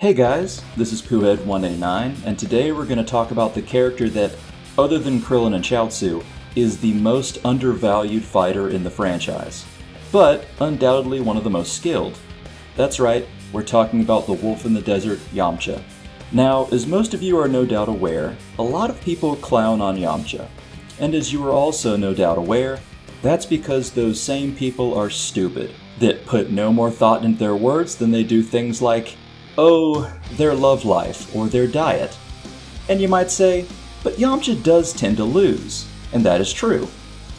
Hey guys, this is Poohead189, and today we're going to talk about the character that, other than Krillin and Chaozu, is the most undervalued fighter in the franchise, but undoubtedly one of the most skilled. That's right, we're talking about the wolf in the desert, Yamcha. Now, as most of you are no doubt aware, a lot of people clown on Yamcha. And as you are also no doubt aware, that's because those same people are stupid, that put no more thought into their words than they do things like, oh, their love life, or their diet. And you might say, but Yamcha does tend to lose, and that is true.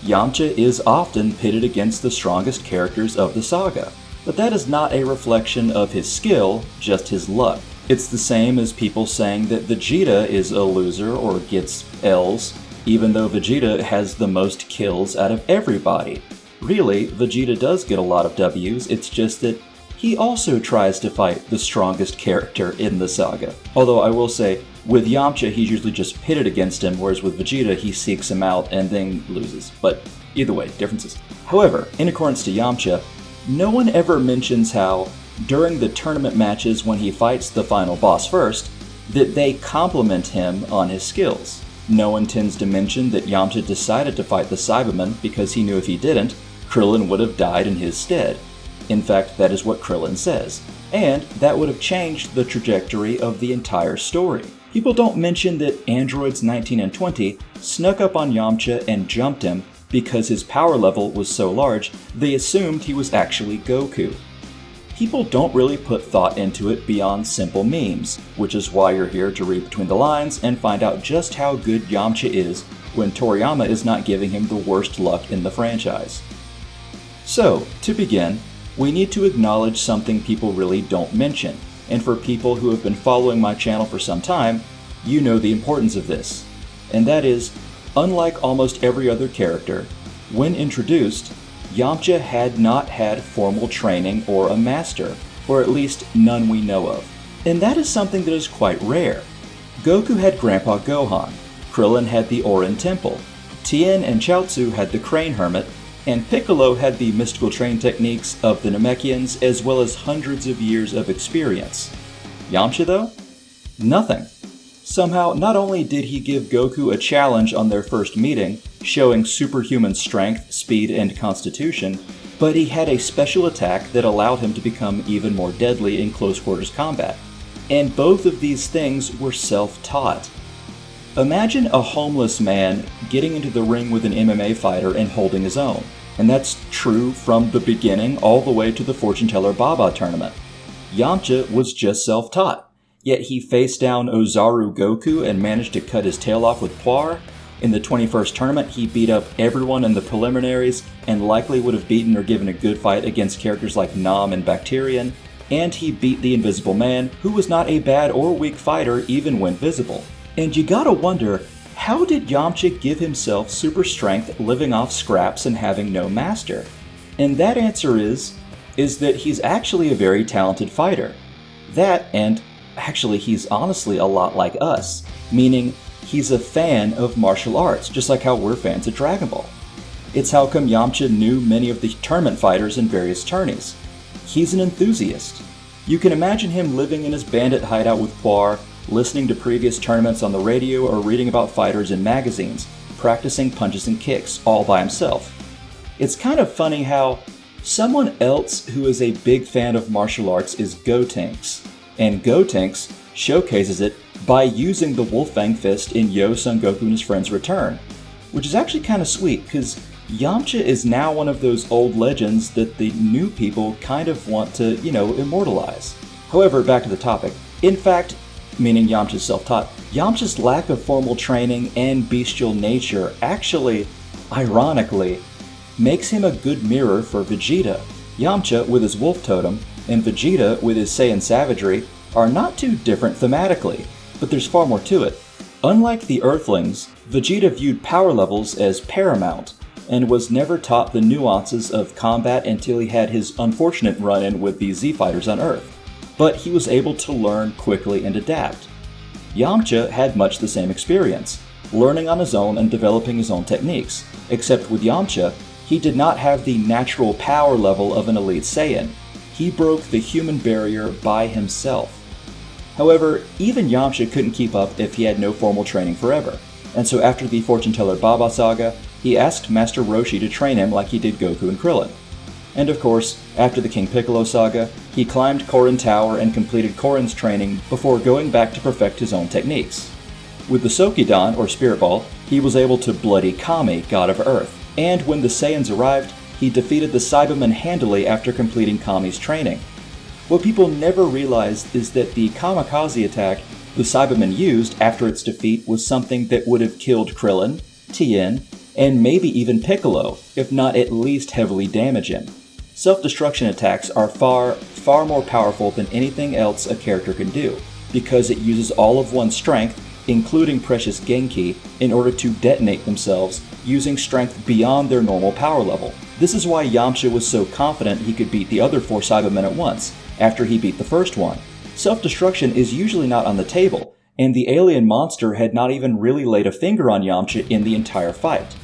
Yamcha is often pitted against the strongest characters of the saga, but that is not a reflection of his skill, just his luck. It's the same as people saying that Vegeta is a loser or gets L's, even though Vegeta has the most kills out of everybody. Really, Vegeta does get a lot of W's, it's just that he also tries to fight the strongest character in the saga. Although I will say, with Yamcha he's usually just pitted against him, whereas with Vegeta he seeks him out and then loses. But either way, differences. However, in accordance to Yamcha, no one ever mentions how, during the tournament matches when he fights the final boss first, that they compliment him on his skills. No one tends to mention that Yamcha decided to fight the Cyberman because he knew if he didn't, Krillin would have died in his stead. In fact, that is what Krillin says, and that would have changed the trajectory of the entire story. People don't mention that androids 19 and 20 snuck up on Yamcha and jumped him because his power level was so large they assumed he was actually Goku. People don't really put thought into it beyond simple memes, which is why you're here to read between the lines and find out just how good Yamcha is when Toriyama is not giving him the worst luck in the franchise. So, to begin, we need to acknowledge something people really don't mention, and for people who have been following my channel for some time, you know the importance of this. And that is, unlike almost every other character, when introduced, Yamcha had not had formal training or a master, or at least none we know of. And that is something that is quite rare. Goku had Grandpa Gohan, Krillin had the Orin Temple, Tien and Chaozu had the Crane Hermit, and Piccolo had the mystical training techniques of the Namekians as well as hundreds of years of experience. Yamcha though? Nothing. Somehow, not only did he give Goku a challenge on their first meeting, showing superhuman strength, speed, and constitution, but he had a special attack that allowed him to become even more deadly in close quarters combat. And both of these things were self-taught. Imagine a homeless man getting into the ring with an MMA fighter and holding his own. And that's true from the beginning all the way to the Fortune Teller Baba tournament. Yamcha was just self-taught, yet he faced down Ozaru Goku and managed to cut his tail off with Puar. In the 21st tournament, he beat up everyone in the preliminaries and likely would have beaten or given a good fight against characters like Nam and Bacterian. And he beat the Invisible Man, who was not a bad or weak fighter even when visible. And you gotta wonder, how did Yamcha give himself super strength living off scraps and having no master? And that answer is that he's actually a very talented fighter. That, and actually he's honestly a lot like us, meaning he's a fan of martial arts, just like how we're fans of Dragon Ball. It's how come Yamcha knew many of the tournament fighters in various tourneys. He's an enthusiast. You can imagine him living in his bandit hideout with Puar, listening to previous tournaments on the radio or reading about fighters in magazines, practicing punches and kicks all by himself. It's kind of funny how someone else who is a big fan of martial arts is Gotenks, and Gotenks showcases it by using the Wolfang Fist in Yo Son Goku and his friends Return, which is actually kind of sweet because Yamcha is now one of those old legends that the new people kind of want to, immortalize. However, back to the topic. In fact, meaning Yamcha's self-taught, Yamcha's lack of formal training and bestial nature actually, ironically, makes him a good mirror for Vegeta. Yamcha, with his wolf totem, and Vegeta, with his Saiyan savagery, are not too different thematically, but there's far more to it. Unlike the Earthlings, Vegeta viewed power levels as paramount, and was never taught the nuances of combat until he had his unfortunate run-in with the Z-Fighters on Earth. But he was able to learn quickly and adapt. Yamcha had much the same experience, learning on his own and developing his own techniques, except with Yamcha, he did not have the natural power level of an elite Saiyan. He broke the human barrier by himself. However, even Yamcha couldn't keep up if he had no formal training forever, and so after the Fortune Teller Baba saga, he asked Master Roshi to train him like he did Goku and Krillin. And of course, after the King Piccolo saga, he climbed Korin Tower and completed Korin's training before going back to perfect his own techniques. With the Sokidan, or Spirit Ball, he was able to bloody Kami, God of Earth, and when the Saiyans arrived, he defeated the Cybermen handily after completing Kami's training. What people never realized is that the kamikaze attack the Cybermen used after its defeat was something that would have killed Krillin, Tien, and maybe even Piccolo, if not at least heavily damage him. Self-destruction attacks are far more powerful than anything else a character can do, because it uses all of one's strength, including precious Genki, in order to detonate themselves, using strength beyond their normal power level. This is why Yamcha was so confident he could beat the other 4 Cybermen at once, after he beat the first one. Self-destruction is usually not on the table, and the alien monster had not even really laid a finger on Yamcha in the entire fight.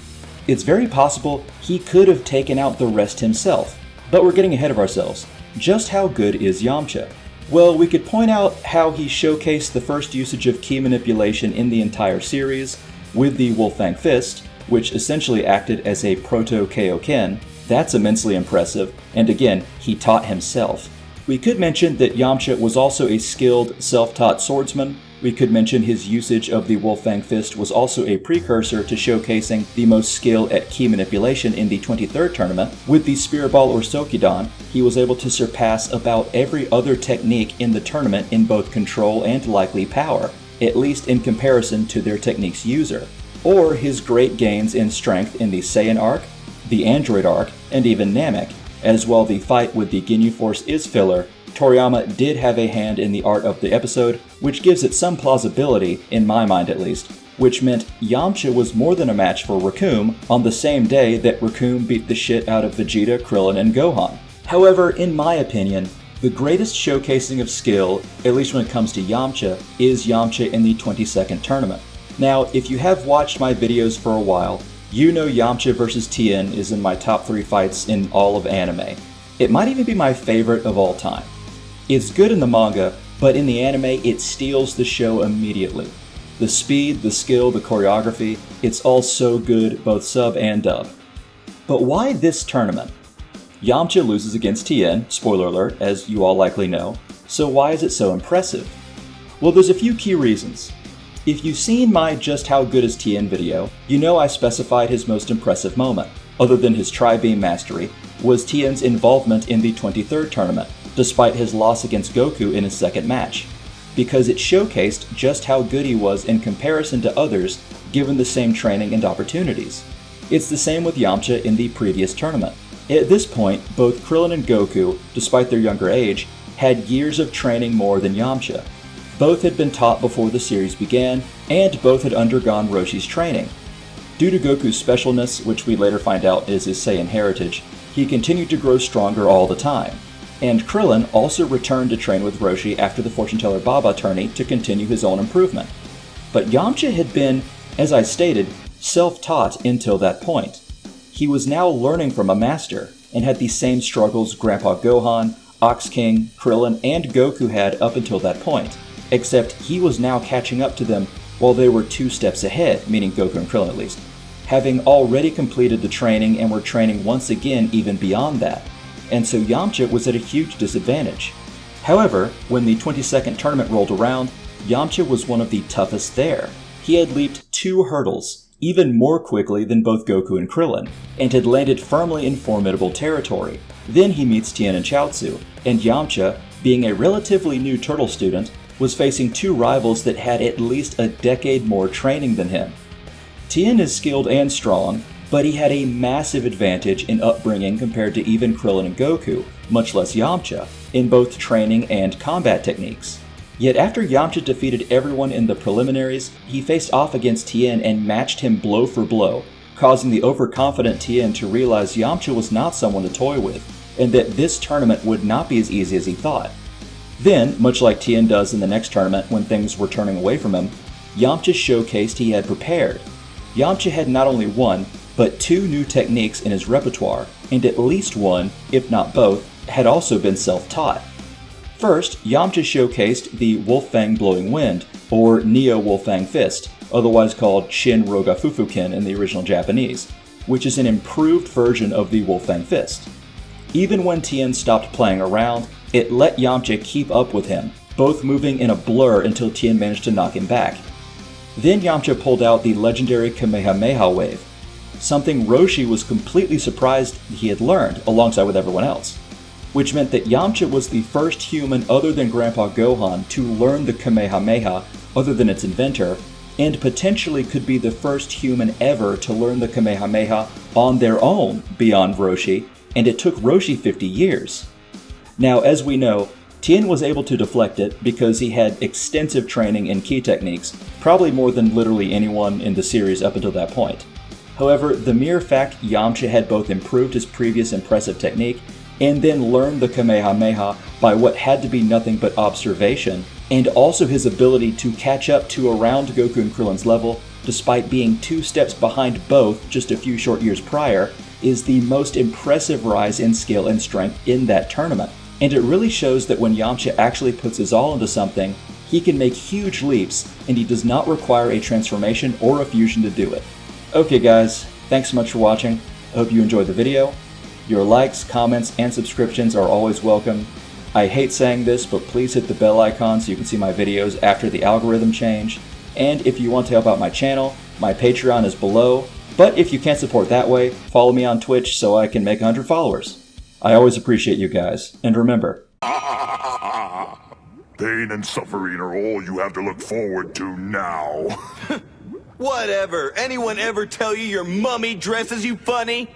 It's very possible he could have taken out the rest himself, but we're getting ahead of ourselves. Just how good is Yamcha? Well, we could point out how he showcased the first usage of ki manipulation in the entire series, with the Wolfang Fist, which essentially acted as a proto-Kaioken. That's immensely impressive, and again, he taught himself. We could mention that Yamcha was also a skilled, self-taught swordsman. We could mention his usage of the Wolfang Fist was also a precursor to showcasing the most skill at ki manipulation in the 23rd tournament. With the Spirit Ball or Sokidan, he was able to surpass about every other technique in the tournament in both control and likely power, at least in comparison to their technique's user. Or his great gains in strength in the Saiyan arc, the Android arc, and even Namek, as while the fight with the Ginyu Force is filler, Toriyama did have a hand in the art of the episode, which gives it some plausibility, in my mind at least, which meant Yamcha was more than a match for Recoome on the same day that Recoome beat the shit out of Vegeta, Krillin, and Gohan. However, in my opinion, the greatest showcasing of skill, at least when it comes to Yamcha, is Yamcha in the 22nd tournament. Now, if you have watched my videos for a while, you know Yamcha vs Tien is in my top 3 fights in all of anime. It might even be my favorite of all time. It's good in the manga, but in the anime it steals the show immediately. The speed, the skill, the choreography, it's all so good, both sub and dub. But why this tournament? Yamcha loses against Tien, spoiler alert, as you all likely know, so why is it so impressive? Well, there's a few key reasons. If you've seen my Just How Good Is Tien video, you know I specified his most impressive moment, other than his Tri-Beam mastery, was Tien's involvement in the 23rd tournament, despite his loss against Goku in his second match, because it showcased just how good he was in comparison to others given the same training and opportunities. It's the same with Yamcha in the previous tournament. At this point, both Krillin and Goku, despite their younger age, had years of training more than Yamcha. Both had been taught before the series began, and both had undergone Roshi's training. Due to Goku's specialness, which we later find out is his Saiyan heritage, he continued to grow stronger all the time. And Krillin also returned to train with Roshi after the Fortune Teller Baba tourney to continue his own improvement. But Yamcha had been, as I stated, self-taught until that point. He was now learning from a master, and had the same struggles Grandpa Gohan, Ox King, Krillin, and Goku had up until that point, except he was now catching up to them while they were 2 steps ahead, meaning Goku and Krillin at least, having already completed the training and were training once again even beyond that. And so Yamcha was at a huge disadvantage. However, when the 22nd tournament rolled around, Yamcha was one of the toughest there. He had leaped 2 hurdles, even more quickly than both Goku and Krillin, and had landed firmly in formidable territory. Then he meets Tien and Chaozu, and Yamcha, being a relatively new turtle student, was facing 2 rivals that had at least a decade more training than him. Tien is skilled and strong, but he had a massive advantage in upbringing compared to even Krillin and Goku, much less Yamcha, in both training and combat techniques. Yet after Yamcha defeated everyone in the preliminaries, he faced off against Tien and matched him blow for blow, causing the overconfident Tien to realize Yamcha was not someone to toy with, and that this tournament would not be as easy as he thought. Then, much like Tien does in the next tournament when things were turning away from him, Yamcha showcased he had prepared. Yamcha had not only one, but 2 new techniques in his repertoire, and at least one, if not both, had also been self-taught. First, Yamcha showcased the Wolfang Blowing Wind, or Neo Wolfang Fist, otherwise called Shin Roga Fufuken in the original Japanese, which is an improved version of the Wolfang Fist. Even when Tien stopped playing around, it let Yamcha keep up with him, both moving in a blur until Tien managed to knock him back. Then Yamcha pulled out the legendary Kamehameha wave, something Roshi was completely surprised he had learned alongside with everyone else, which meant that Yamcha was the first human other than Grandpa Gohan to learn the Kamehameha other than its inventor, and potentially could be the first human ever to learn the Kamehameha on their own beyond Roshi, and it took Roshi 50 years. Now, as we know, Tien was able to deflect it because he had extensive training in ki techniques, probably more than literally anyone in the series up until that point. However, the mere fact Yamcha had both improved his previous impressive technique and then learned the Kamehameha by what had to be nothing but observation, and also his ability to catch up to around Goku and Krillin's level despite being 2 steps behind both just a few short years prior, is the most impressive rise in skill and strength in that tournament. And it really shows that when Yamcha actually puts his all into something, he can make huge leaps, and he does not require a transformation or a fusion to do it. Okay guys, thanks so much for watching. I hope you enjoyed the video. Your likes, comments, and subscriptions are always welcome. I hate saying this, but please hit the bell icon so you can see my videos after the algorithm change. And if you want to help out my channel, my Patreon is below. But if you can't support that way, follow me on Twitch so I can make 100 followers. I always appreciate you guys. And remember, pain and suffering are all you have to look forward to now. Whatever. Anyone ever tell you your mummy dresses you funny?